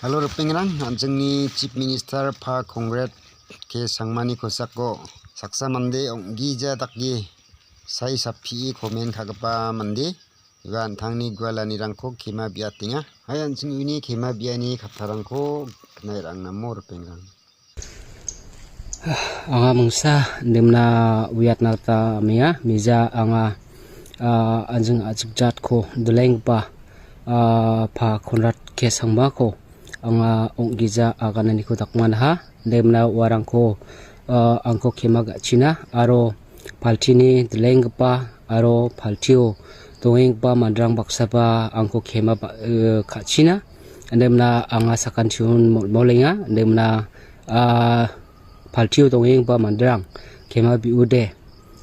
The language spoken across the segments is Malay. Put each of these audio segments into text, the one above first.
Hello pengrang anjingni Chief Minister Pha Congress ke sangmani kosako saksa mande onggija dakgi sai sapi komen khagpa mande gan thangni gwalani rangko kema biatinga hai anjing ini kema biani khatharangko nairang namor pengrang anga mungsa demna wiatnata mea meja anga anjing ajjat ko dulengpa Pha Congress ke sangma ko anga onggija aganani ko takman ha demna warangko angko kemaga china aro paltini dlengpa aro paltio doengpa mandrang baksaba angko kema ka china demna anga sakantiun molenga demna paltio doengpa mandrang kema biude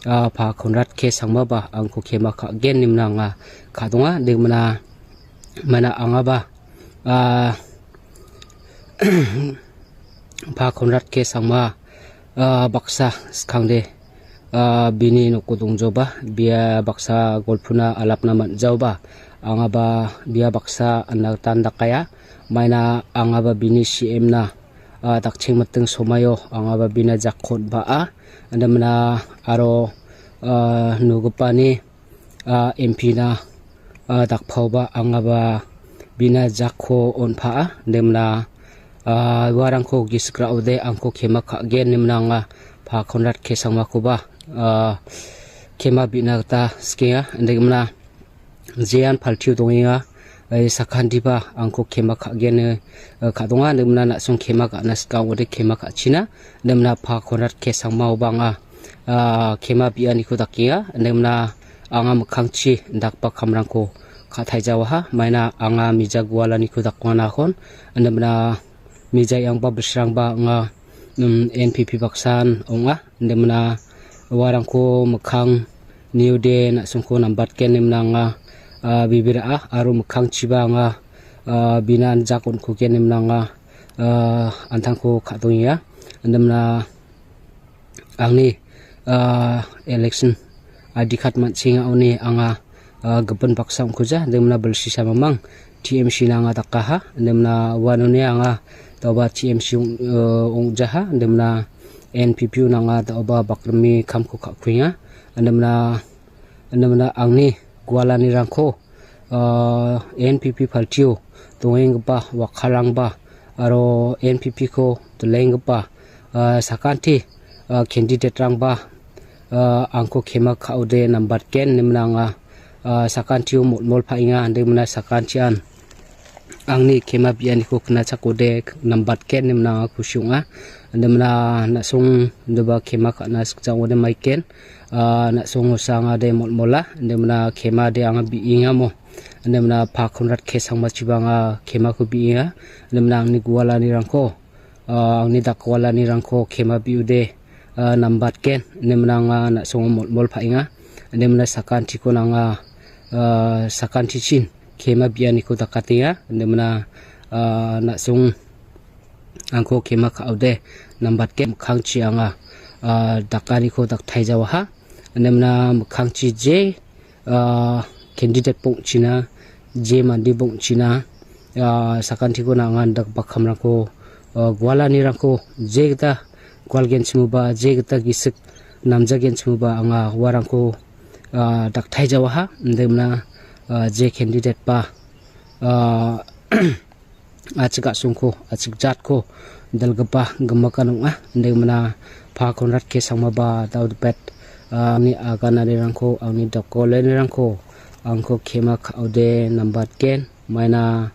Pha Congress ke sangma ba angko kema ka gen nimna nga kadonga demna mana anga ba Pha Congress ke sangma baksa skangde bini nokudungjoba bia baksa golpuna alapna manjauba angaba bia baksa anak tandakaya maina angaba bini CM na dakching mateng somayo angaba bina jakhot ba andamna aro nugupani MP na dakphauba angaba bina jakho onpha demna warangko giskraude angko kema ka gen nimnanga Pha Congress ke sangma ko ba kema binata skia ndemna jian paltiu donginga sakhandiba angko kema ka gen kadonga ndemna na song kema ka naska ode kema ka china ndemna Pha Congress ke sangma banga kema biani ko takia ndemna anga mkhangchi ndakpa khamrangko khathai jawa maina anga mijagwala ni ko takwana khon ndemna mijay ang babsrang ba nga NPP baksan onga ndemna warangko mkhang new day na sungko nambat ken nimna nga bibira aro mkhang chiba nga binan jakon ko ken nimna nga antangko khadonya ndemna angni election adikhat mansinga oni anga gaban baksam khuja ndemna belsi samamang TMC na nga takaha ndemna wanone anga tawba TMC ongjaha ndemna NPP na nga tawba bakrami khamko khakhuya ndemna angni gwalani rangko NPP paltio tongengba wakhalangba aro NPP ko tulengba sakanti candidate rangba angko khema khaude number 10 nimna nga sakantiu mol phainga ndemna sakantian angni kema biani ko khna chakode number ken nimna khusyunga ndemna na song ndoba kema khana sikjangode maiken na song sanga de molmola ndemna kema de anga biinga mo ndemna Pha Congress ke sangma chibanga kema ko biinga ndemna angni gwala ni rangko angni dakwala ni rangko kema biude number ken ndemna nga na song molmol phainga ndemna sakanti ko nanga sakanti chin kema biani ko takatia ndemna na sung angko kema khaude number ke khangchi anga dakari ko dak thaijawa ha ndemna khangchi je candidate pong china je mandi bong china sakanti ko nanga dak bakhamra ko gwalani rangko je gita gwalgen chmuba je gita gisik namjagen chmuba anga warangko dak thaijawa ha ndemna je candidate pa achika sungko achikjat ko dalgapa gamakanunga ndemna Pha Congress ke sangma ba daudpet ni agana rangko angni dakole rangko angko kema khaude number ken maina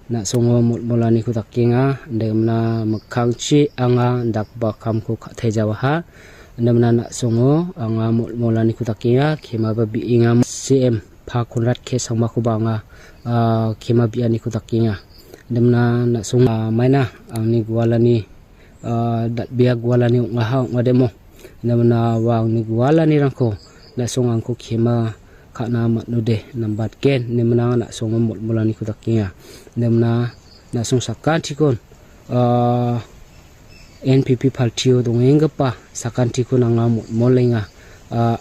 na songo molani ko takinga ndemna mkhangchi anga dakba khamko khathaijawa ha ndemna na songo anga molani ko takinga kema ba biinga CM Pha Congress ke sangma ko banga kema biani ko takinga demna na sung maina angni gwalani biya gwalani ngaha ngademo demna wa angni gwalani rangko na sung angko kema kana matnude number ken demna na sung molani ko takinga demna na sung sakanti kon NPP paltio dongengpa sakanti ko nanga molenga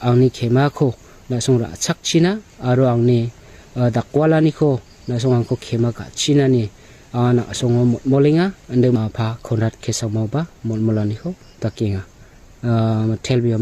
angni kema ko na sung ra chakchina aro angni dakwalani ko na song angko kema ka china ni ana songo molinga ande ma pha khonrat khesang mau ba mon molani ko takinga telbia